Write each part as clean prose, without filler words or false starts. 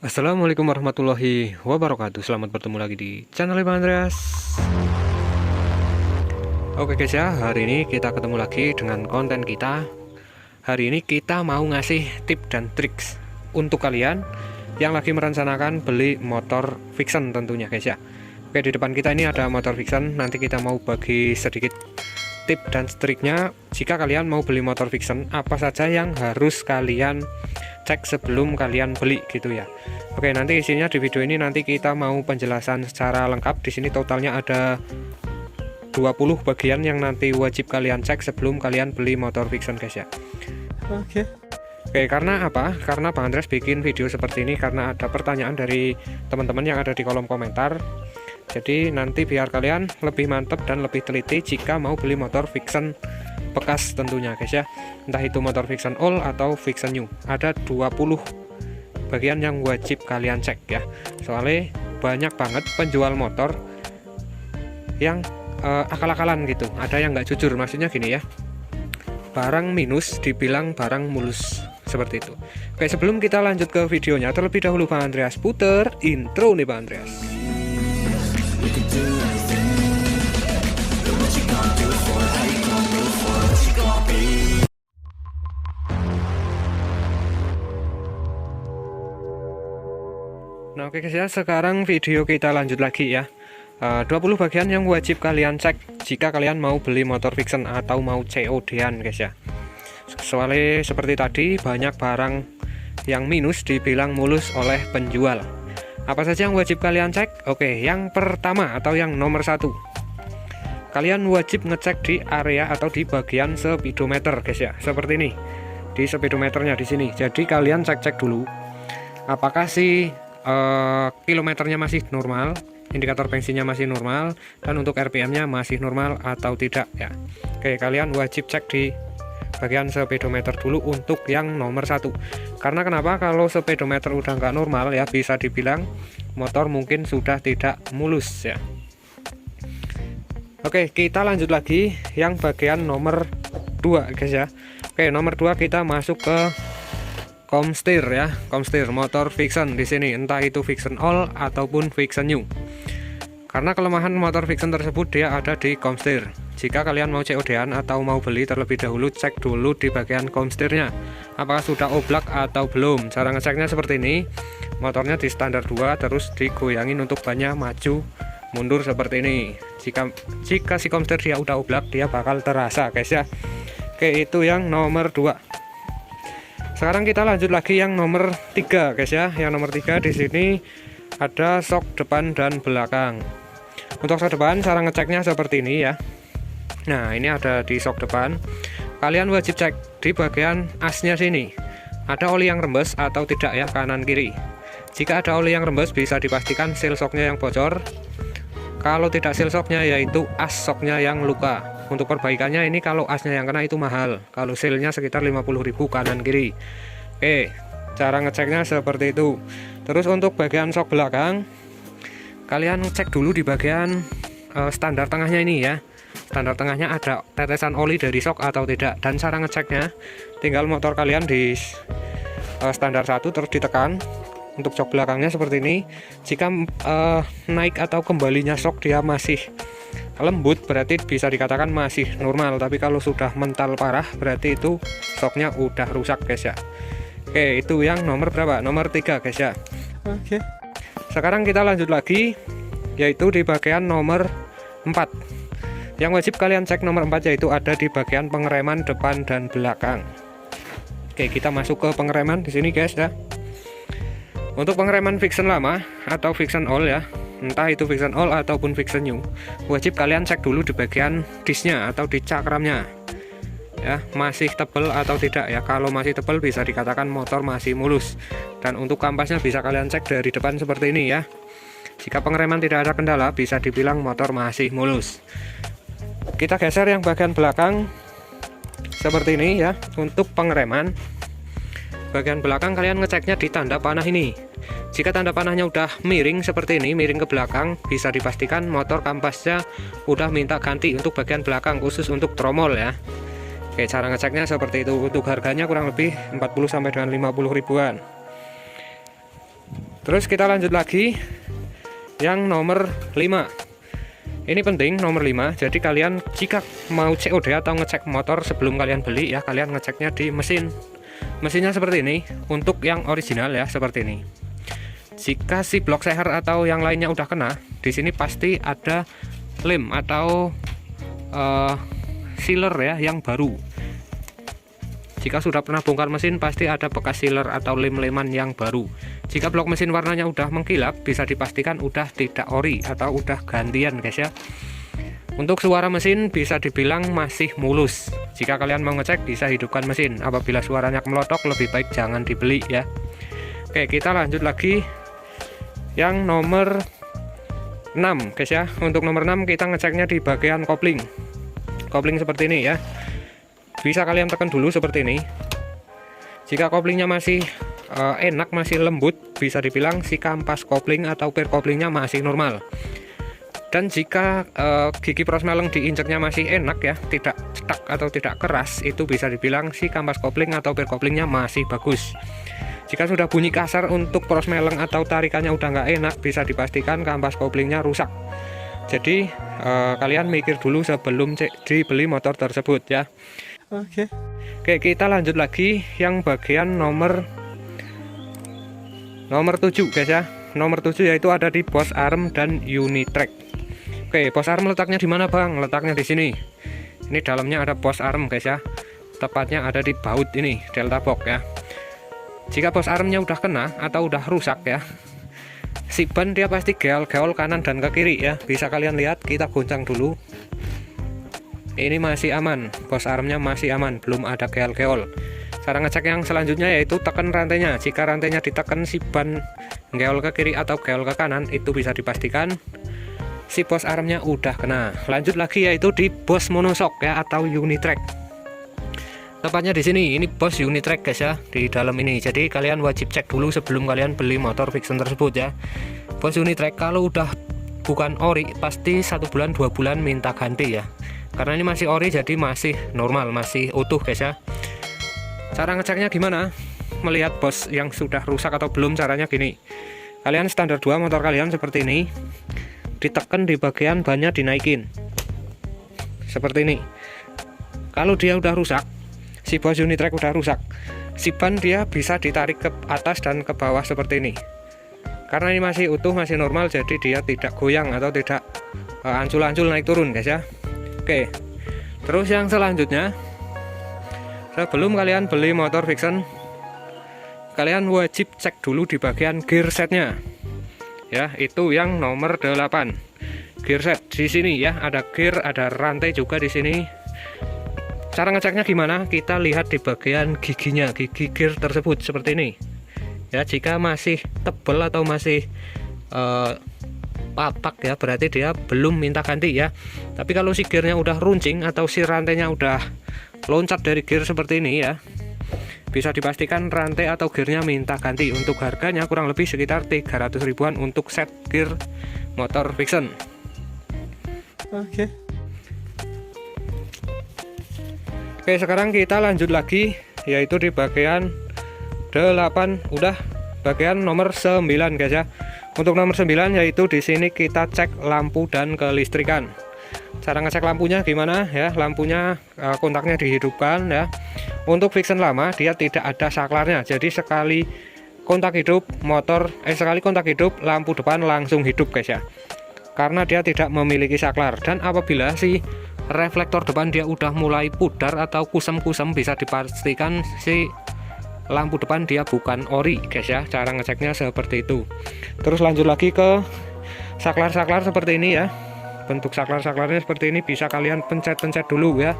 Assalamualaikum warahmatullahi wabarakatuh. Selamat bertemu lagi di channel Bang Andreas. Oke guys ya, hari ini kita ketemu lagi dengan konten kita. Hari ini kita mau ngasih tip dan triks untuk kalian yang lagi merencanakan beli motor Vixen tentunya guys ya. Oke, di depan kita ini ada motor Vixen. Nanti kita mau bagi sedikit tip dan triknya jika kalian mau beli motor Vixen, apa saja yang harus kalian cek sebelum kalian beli gitu ya. Oke, nanti isinya di video ini nanti kita mau penjelasan secara lengkap. Di sini totalnya ada 20 bagian yang nanti wajib kalian cek sebelum kalian beli motor Vixen guys ya. Oke, karena apa? Karena Bang Andreas bikin video seperti ini karena ada pertanyaan dari teman-teman yang ada di kolom komentar. Jadi nanti biar kalian lebih mantap dan lebih teliti jika mau beli motor Vixen bekas tentunya guys ya. Entah itu motor Vixen All atau Vixen New. Ada 20 bagian yang wajib kalian cek ya. Soalnya banyak banget penjual motor yang akal-akalan gitu. Ada yang nggak jujur, maksudnya gini ya. Barang minus dibilang barang mulus, seperti itu. Oke, sebelum kita lanjut ke videonya, terlebih dahulu Bang Andreas puter intro nih Bang Andreas. Nah oke guys ya, sekarang video kita lanjut lagi ya. 20 bagian yang wajib kalian cek jika kalian mau beli motor Vixen atau mau COD-an guys ya. Soalnya seperti tadi banyak barang yang minus dibilang mulus oleh penjual. Apa saja yang wajib kalian cek? Oke, yang pertama atau yang nomor satu, kalian wajib ngecek di area atau di bagian speedometer guys ya. Seperti ini, di speedometernya di sini. Jadi kalian cek dulu apakah sih kilometernya masih normal, indikator bensinnya masih normal, dan untuk RPM-nya masih normal atau tidak ya. Oke, kalian wajib cek di bagian speedometer dulu untuk yang nomor satu. Karena kenapa? Kalau speedometer udah nggak normal ya, bisa dibilang motor mungkin sudah tidak mulus ya. Oke, kita lanjut lagi yang bagian nomor 2 guys ya. Oke, nomor 2 kita masuk ke Comsteer ya, Comsteer motor Vixen di sini, entah itu Vixen All ataupun Vixen New. Karena kelemahan motor Vixen tersebut dia ada di Comsteer. Jika kalian mau COD-an atau mau beli, terlebih dahulu cek dulu di bagian Comsteer-nya apakah sudah oblak atau belum. Cara ngeceknya seperti ini, motornya di standar 2 terus digoyangin untuk bannya maju mundur seperti ini. Jika si Comsteer dia udah oblak, dia bakal terasa guys ya. Oke, itu yang nomor 2. Sekarang kita lanjut lagi yang nomor 3 guys ya. Yang nomor 3 di sini ada sok depan dan belakang. Untuk sok depan cara ngeceknya seperti ini ya. Nah, ini ada di sok depan. Kalian wajib cek di bagian asnya sini. Ada oli yang rembes atau tidak ya, kanan kiri. Jika ada oli yang rembes bisa dipastikan seal shocknya yang bocor. Kalau tidak seal shocknya yaitu as shocknya yang luka. Untuk perbaikannya ini kalau asnya yang kena itu mahal. Kalau sealnya sekitar 50.000 kanan kiri. Oke, cara ngeceknya seperti itu. Terus untuk bagian shock belakang, kalian cek dulu di bagian standar tengahnya ini ya. Standar tengahnya ada tetesan oli dari shock atau tidak. Dan cara ngeceknya, tinggal motor kalian di standar 1 terus ditekan. Untuk shock belakangnya seperti ini. Jika naik atau kembalinya shock dia masih lembut, berarti bisa dikatakan masih normal. Tapi kalau sudah mental parah, berarti itu shocknya udah rusak guys ya. Oke, itu yang nomor berapa? Nomor 3 guys ya. Oke, sekarang kita lanjut lagi, yaitu di bagian nomor 4. Yang wajib kalian cek nomor 4 yaitu ada di bagian pengereman depan dan belakang. Oke, kita masuk ke pengereman di sini guys ya. Untuk pengereman Vixen lama atau Vixen All ya, entah itu Vixen All ataupun Vixen New, wajib kalian cek dulu di bagian disnya atau di cakramnya ya, masih tebal atau tidak ya. Kalau masih tebal bisa dikatakan motor masih mulus. Dan untuk kampasnya bisa kalian cek dari depan seperti ini ya. Jika pengereman tidak ada kendala, bisa dibilang motor masih mulus. Kita geser yang bagian belakang seperti ini ya. Untuk pengereman bagian belakang kalian ngeceknya di tanda panah ini. Jika tanda panahnya udah miring seperti ini, miring ke belakang, bisa dipastikan motor kampasnya udah minta ganti untuk bagian belakang khusus untuk tromol ya. Oke, cara ngeceknya seperti itu. Untuk harganya kurang lebih 40 sampai dengan 50 ribuan. Terus kita lanjut lagi yang nomor 5. Ini penting, nomor 5. Jadi kalian jika mau COD atau ngecek motor sebelum kalian beli ya, kalian ngeceknya di mesinnya seperti ini. Untuk yang original ya seperti ini. Jika si blok seher atau yang lainnya udah kena, di sini pasti ada lem atau sealer ya yang baru. Jika sudah pernah bongkar mesin, pasti ada bekas sealer atau lem-leman yang baru. Jika blok mesin warnanya udah mengkilap, bisa dipastikan udah tidak ori atau udah gantian guys ya. Untuk suara mesin bisa dibilang masih mulus. Jika kalian mau ngecek, bisa hidupkan mesin. Apabila suaranya melotok, lebih baik jangan dibeli ya. Oke, kita lanjut lagi yang nomor 6 guys ya. Untuk nomor 6 kita ngeceknya di bagian kopling. Kopling seperti ini ya. Bisa kalian tekan dulu seperti ini. Jika koplingnya masih enak, masih lembut, bisa dibilang si kampas kopling atau pir koplingnya masih normal. Dan jika gigi prosmeleng diinjaknya masih enak ya, tidak cetak atau tidak keras, itu bisa dibilang si kampas kopling atau pir koplingnya masih bagus. Jika sudah bunyi kasar untuk prosmeleng atau tarikannya udah nggak enak, bisa dipastikan kampas koplingnya rusak. Jadi kalian mikir dulu sebelum dibeli motor tersebut ya. Oke, kita lanjut lagi yang bagian nomor 7 guys ya. Nomor 7 yaitu ada di Boss Arm dan Unitrack. Oke, Boss Arm letaknya di mana bang? Letaknya di sini. Ini dalamnya ada Boss Arm guys ya. Tepatnya ada di baut ini, Delta Box ya. Jika Boss Armnya udah kena atau udah rusak ya, si ban dia pasti geol-geol kanan dan ke kiri ya. Bisa kalian lihat, kita goncang dulu. Ini masih aman, Boss Armnya masih aman, belum ada geol-geol. Cara ngecek yang selanjutnya yaitu tekan rantainya. Jika rantainya ditekan, si ban geol ke kiri atau geol ke kanan, itu bisa dipastikan si Boss Armnya udah kena. Lanjut lagi yaitu di Boss Monoshock ya atau Unitrack. Tepatnya di sini, ini Boss Unitrack guys ya, di dalam ini. Jadi kalian wajib cek dulu sebelum kalian beli motor Vixen tersebut ya. Boss Unitrack kalau udah bukan ori, pasti 1 bulan 2 bulan minta ganti ya. Karena ini masih ori, jadi masih normal, masih utuh guys ya. Cara ngeceknya gimana? Melihat bos yang sudah rusak atau belum, caranya gini. Kalian standar 2 motor kalian seperti ini, ditekan di bagian bannya, dinaikin seperti ini. Kalau dia udah rusak, si Boss Unitrack udah rusak, si ban dia bisa ditarik ke atas dan ke bawah seperti ini. Karena ini masih utuh, masih normal, jadi dia tidak goyang atau tidak ancul-ancul naik turun guys ya. Oke, terus yang selanjutnya, sebelum kalian beli motor Vixen, kalian wajib cek dulu di bagian gear setnya ya. Itu yang nomor 8, gear set. Di sini ya ada gear, ada rantai juga di sini. Cara ngeceknya gimana? Kita lihat di bagian giginya, gigi gear tersebut seperti ini ya. Jika masih tebal atau masih papak ya, berarti dia belum minta ganti ya. Tapi kalau si gearnya udah runcing atau si rantainya udah loncat dari gear seperti ini ya, bisa dipastikan rantai atau gearnya minta ganti. Untuk harganya kurang lebih sekitar 300 ribuan untuk set gear motor Vixen. Oke, sekarang kita lanjut lagi yaitu di bagian 8, udah bagian nomor 9 guys ya. Untuk nomor 9 yaitu di sini kita cek lampu dan kelistrikan. Cara ngecek lampunya gimana ya? Lampunya kontaknya dihidupkan ya. Untuk Vixen lama dia tidak ada saklarnya. Jadi sekali kontak hidup sekali kontak hidup, lampu depan langsung hidup guys ya. Karena dia tidak memiliki saklar. Dan apabila si reflektor depan dia udah mulai pudar atau kusam-kusam, bisa dipastikan si lampu depan dia bukan ori guys ya. Cara ngeceknya seperti itu. Terus lanjut lagi ke saklar-saklar seperti ini ya. Bentuk saklar-saklarnya seperti ini, bisa kalian pencet-pencet dulu ya.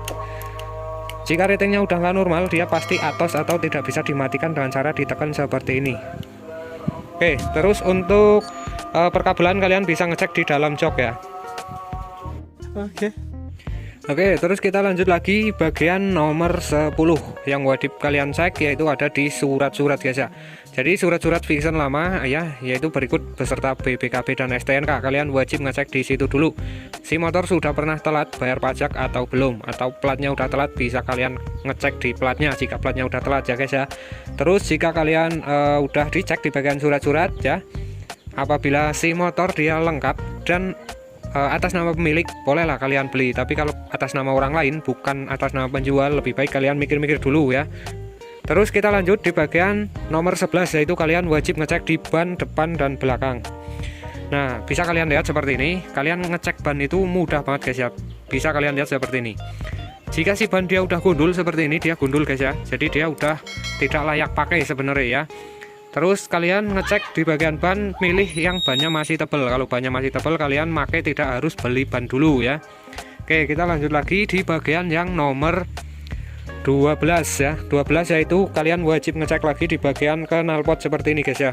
Jika ratingnya udah nggak normal, dia pasti atos atau tidak bisa dimatikan dengan cara ditekan seperti ini. Oke, terus untuk perkabelan kalian bisa ngecek di dalam jok ya. Oke, terus kita lanjut lagi bagian nomor 10 yang wajib kalian cek, yaitu ada di surat-surat guys ya. Jadi surat-surat fiction lama ya, yaitu berikut beserta BPKB dan STNK. Kalian wajib ngecek di situ dulu. Si motor sudah pernah telat bayar pajak atau belum, atau platnya udah telat, bisa kalian ngecek di platnya jika platnya udah telat ya guys ya. Terus jika kalian udah dicek di bagian surat-surat ya, apabila si motor dia lengkap dan atas nama pemilik, bolehlah kalian beli. Tapi kalau atas nama orang lain, bukan atas nama penjual, lebih baik kalian mikir-mikir dulu ya. Terus kita lanjut di bagian nomor 11, yaitu kalian wajib ngecek di ban depan dan belakang. Nah, bisa kalian lihat seperti ini. Kalian ngecek ban itu mudah banget guys ya. Bisa kalian lihat seperti ini. Jika si ban dia udah gundul seperti ini, dia gundul guys ya. Jadi dia udah tidak layak pakai sebenarnya ya. Terus kalian ngecek di bagian ban, milih yang bannya masih tebal. Kalau bannya masih tebal, kalian pakai, tidak harus beli ban dulu ya. Oke, kita lanjut lagi di bagian yang nomor 12 ya. 12 yaitu kalian wajib ngecek lagi di bagian knalpot seperti ini guys ya.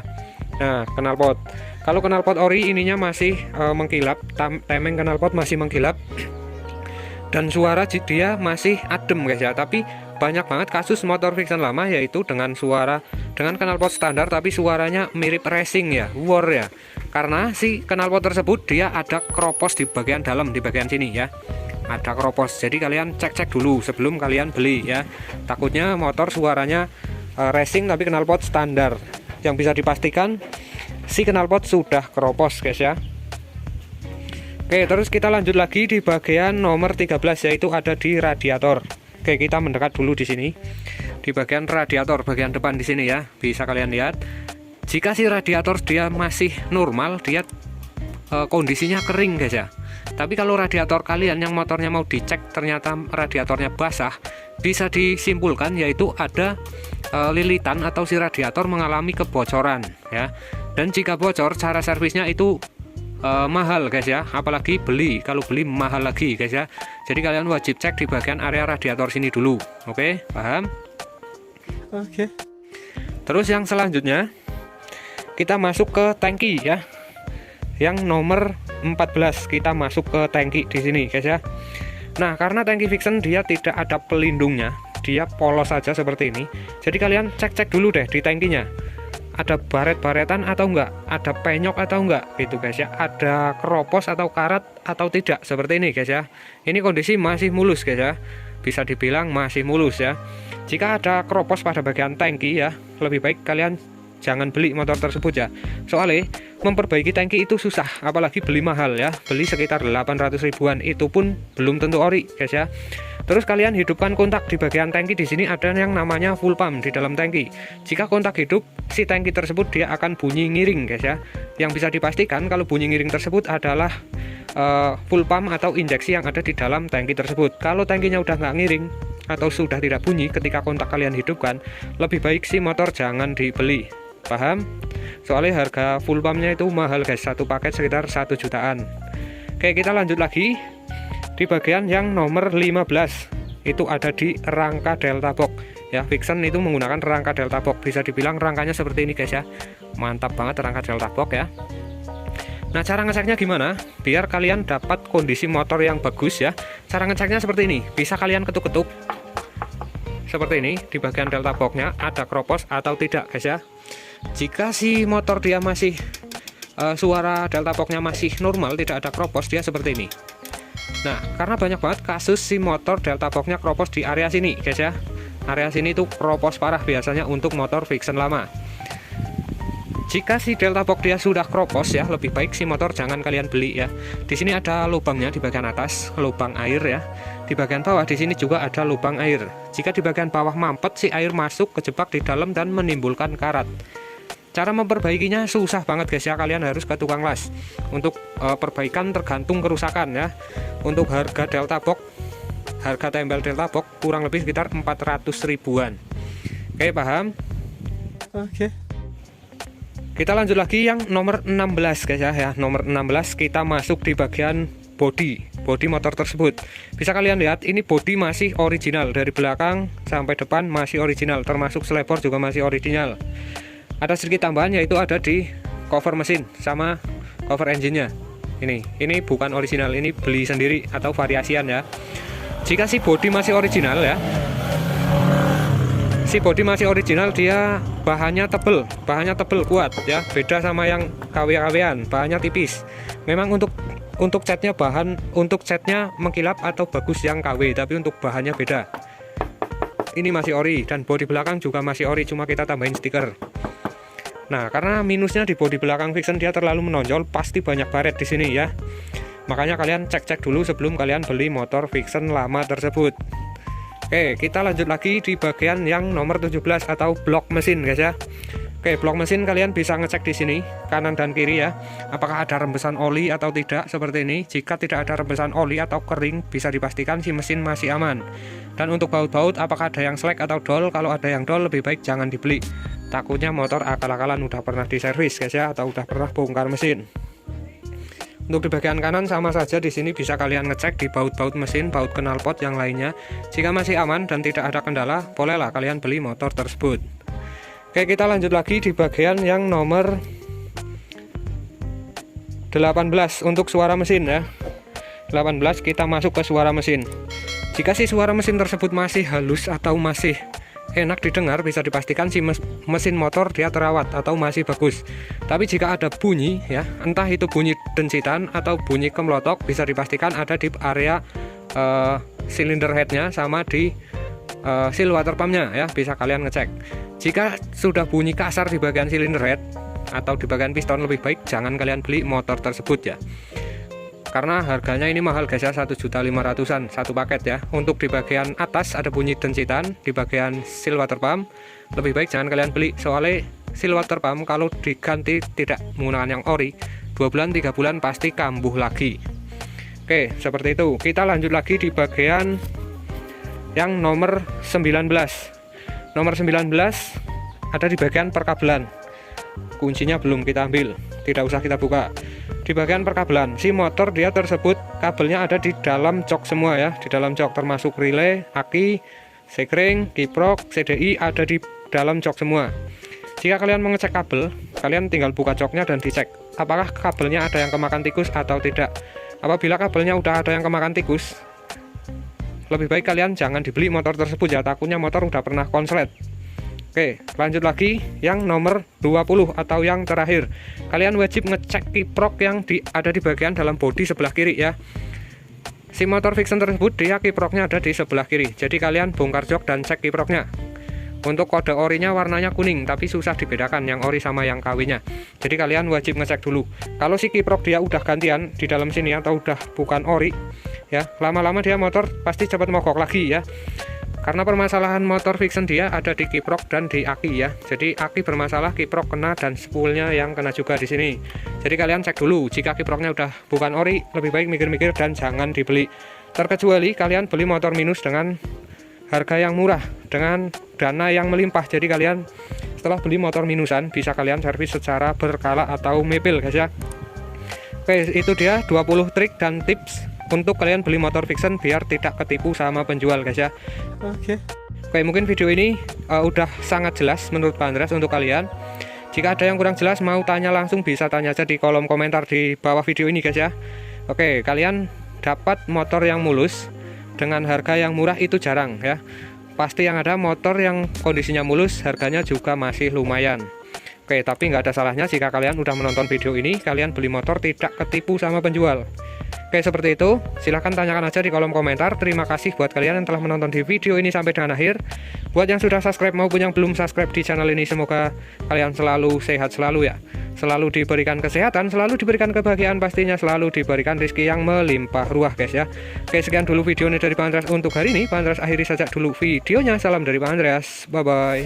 Nah, knalpot. Kalau knalpot ori ininya masih mengkilap, temeng knalpot masih mengkilap. Dan suara dia masih adem guys ya. Tapi banyak banget kasus motor fiction lama yaitu dengan knalpot standar tapi suaranya mirip racing ya, war ya. Karena si knalpot tersebut dia ada kropos di bagian dalam, di bagian sini ya. Ada kropos. Jadi kalian cek-cek dulu sebelum kalian beli ya. Takutnya motor suaranya racing tapi knalpot standar. Yang bisa dipastikan si knalpot sudah kropos guys ya. Oke, terus kita lanjut lagi di bagian nomor 13 yaitu ada di radiator. Oke, kita mendekat dulu di sini. Di bagian radiator, bagian depan di sini ya. Bisa kalian lihat. Jika si radiator dia masih normal, dia kondisinya kering guys ya. Tapi kalau radiator kalian yang motornya mau dicek ternyata radiatornya basah, bisa disimpulkan yaitu ada lilitan atau si radiator mengalami kebocoran ya. Dan jika bocor, cara servisnya itu mahal guys ya, apalagi beli. Kalau beli mahal lagi guys ya. Jadi kalian wajib cek di bagian area radiator sini dulu. Oke, paham? Oke. Terus yang selanjutnya kita masuk ke tangki ya. Yang nomor 14 kita masuk ke tangki di sini guys ya. Nah, karena tangki fiction dia tidak ada pelindungnya, dia polos saja seperti ini. Jadi kalian cek-cek dulu deh di tangkinya. Ada baret-baretan atau enggak, ada penyok atau enggak gitu guys ya, ada keropos atau karat atau tidak, seperti ini guys ya. Ini kondisi masih mulus guys ya, bisa dibilang masih mulus ya. Jika ada keropos pada bagian tangki ya, lebih baik kalian jangan beli motor tersebut ya. Soalnya memperbaiki tangki itu susah, apalagi beli mahal ya, beli sekitar 800 ribuan, itu pun belum tentu ori guys ya. Terus kalian hidupkan kontak di bagian tangki. Di sini ada yang namanya full pump di dalam tangki. Jika kontak hidup, si tangki tersebut dia akan bunyi ngiring guys ya. Yang bisa dipastikan kalau bunyi ngiring tersebut adalah full pump atau injeksi yang ada di dalam tangki tersebut. Kalau tangkinya udah nggak ngiring atau sudah tidak bunyi ketika kontak kalian hidupkan, lebih baik si motor jangan dibeli. Paham? Soalnya harga full pumpnya itu mahal guys, satu paket sekitar 1 jutaan. Oke, kita lanjut lagi di bagian yang nomor 15. Itu ada di rangka delta box ya. Fiction itu menggunakan rangka delta box, bisa dibilang rangkanya seperti ini guys ya. Mantap banget rangka delta box ya. Nah, cara ngeceknya gimana biar kalian dapat kondisi motor yang bagus ya? Cara ngeceknya seperti ini, bisa kalian ketuk-ketuk seperti ini. Di bagian delta boxnya ada kropos atau tidak guys ya. Jika si motor dia masih suara delta boxnya masih normal, tidak ada kropos, dia seperti ini. Nah, karena banyak banget kasus si motor delta boxnya kropos di area sini guys ya. Area sini tuh kropos parah biasanya untuk motor fiction lama. Jika si delta box dia sudah kropos ya, lebih baik si motor jangan kalian beli ya. Di sini ada lubangnya di bagian atas, lubang air ya. Di bagian bawah di sini juga ada lubang air. Jika di bagian bawah mampet, si air masuk kejebak di dalam dan menimbulkan karat. Cara memperbaikinya susah banget guys ya, kalian harus ke tukang las. Untuk perbaikan tergantung kerusakan ya. Untuk harga delta box, harga tempel delta box kurang lebih sekitar 400 ribuan. Oke, paham? Oke. Kita lanjut lagi yang nomor 16 guys ya. Nomor 16 kita masuk di bagian bodi motor tersebut. Bisa kalian lihat ini bodi masih original, dari belakang sampai depan masih original, termasuk selebor juga masih original. Ada sedikit tambahan yaitu ada di cover mesin sama cover engine-nya. Ini bukan original, ini beli sendiri atau variasian ya. jika si bodi masih original ya, si bodi masih original, dia bahannya tebel kuat ya, beda sama yang KW-KW-an, bahannya tipis. Memang untuk catnya untuk catnya mengkilap atau bagus yang KW, tapi untuk bahannya beda. Ini masih ori, dan bodi belakang juga masih ori, cuma kita tambahin stiker. Nah, karena minusnya di bodi belakang Vixen, dia terlalu menonjol, pasti banyak baret di sini ya. Makanya kalian cek dulu sebelum kalian beli motor Vixen lama tersebut. Oke, kita lanjut lagi di bagian yang nomor 17 atau blok mesin guys ya. Oke, blok mesin kalian bisa ngecek di sini kanan dan kiri ya, apakah ada rembesan oli atau tidak seperti ini. Jika tidak ada rembesan oli atau kering, bisa dipastikan si mesin masih aman. Dan untuk baut-baut, apakah ada yang slack atau dol? Kalau ada yang dol, lebih baik jangan dibeli. Takutnya motor akal-akalan udah pernah diservis guys ya, atau udah pernah bongkar mesin. Untuk di bagian kanan sama saja, di sini bisa kalian ngecek di baut-baut mesin, baut knalpot yang lainnya. Jika masih aman dan tidak ada kendala, bolehlah kalian beli motor tersebut. Oke, kita lanjut lagi di bagian yang nomor 18 untuk suara mesin ya. 18 kita masuk ke suara mesin. Jika si suara mesin tersebut masih halus atau masih enak didengar, bisa dipastikan si mesin motor dia terawat atau masih bagus. Tapi jika ada bunyi ya, entah itu bunyi dencitan atau bunyi kemelotok, bisa dipastikan ada di area silinder headnya sama di seal water pumpnya ya, bisa kalian ngecek. Jika sudah bunyi kasar di bagian silinder head atau di bagian piston, lebih baik jangan kalian beli motor tersebut ya, karena harganya ini mahal guys ya, 1.500.000-an satu paket ya. Untuk di bagian atas ada bunyi dencitan, di bagian seal water pump lebih baik jangan kalian beli, soalnya seal water pump kalau diganti tidak menggunakan yang ori, 2 bulan 3 bulan pasti kambuh lagi. Oke, seperti itu. Kita lanjut lagi di bagian yang nomor 19. Nomor 19 ada di bagian perkabelan. Kuncinya belum kita ambil, tidak usah kita buka. Di bagian perkabelan, si motor dia tersebut kabelnya ada di dalam jok semua ya, di dalam jok, termasuk relay, aki, sekring, kiprok, CDI ada di dalam jok semua. Jika kalian mengecek kabel, kalian tinggal buka joknya dan dicek apakah kabelnya ada yang kemakan tikus atau tidak. Apabila kabelnya udah ada yang kemakan tikus, lebih baik kalian jangan dibeli motor tersebut ya, takutnya motor udah pernah konslet. Oke, lanjut lagi yang nomor 20 atau yang terakhir. Kalian wajib ngecek kiprok yang ada di bagian dalam bodi sebelah kiri ya. Si motor Vixen tersebut dia kiproknya ada di sebelah kiri, jadi kalian bongkar jok dan cek kiproknya. Untuk kode orinya warnanya kuning, tapi susah dibedakan yang ori sama yang KW-nya. Jadi kalian wajib ngecek dulu. Kalau si kiprok dia udah gantian di dalam sini atau udah bukan ori ya, lama-lama dia motor pasti cepat mogok lagi ya. Karena permasalahan motor Vixen dia ada di kiprok dan di aki ya. Jadi aki bermasalah, kiprok kena, dan spoolnya yang kena juga di sini. Jadi kalian cek dulu, jika kiproknya udah bukan ori, lebih baik mikir-mikir dan jangan dibeli. Terkecuali kalian beli motor minus dengan harga yang murah, dengan dana yang melimpah. Jadi kalian setelah beli motor minusan bisa kalian servis secara berkala atau mepil guys ya. Oke, itu dia 20 trik dan tips untuk kalian beli motor Vixen biar tidak ketipu sama penjual guys ya. Oke, mungkin video ini udah sangat jelas menurut Pak Andreas untuk kalian. Jika ada yang kurang jelas mau tanya langsung, bisa tanya aja di kolom komentar di bawah video ini guys ya. Oke, kalian dapat motor yang mulus dengan harga yang murah itu jarang ya. Pasti yang ada motor yang kondisinya mulus harganya juga masih lumayan. Oke, tapi nggak ada salahnya jika kalian udah menonton video ini, kalian beli motor tidak ketipu sama penjual. Oke, seperti itu. Silahkan tanyakan aja di kolom komentar. Terima kasih buat kalian yang telah menonton di video ini sampai dengan akhir. Buat yang sudah subscribe maupun yang belum subscribe di channel ini, semoga kalian selalu sehat selalu ya. Selalu diberikan kesehatan, selalu diberikan kebahagiaan, pastinya selalu diberikan rezeki yang melimpah ruah guys ya. Oke, sekian dulu video ini dari Pak Andreas untuk hari ini. Pak Andreas akhiri saja dulu videonya. Salam dari Pak Andreas. Bye-bye.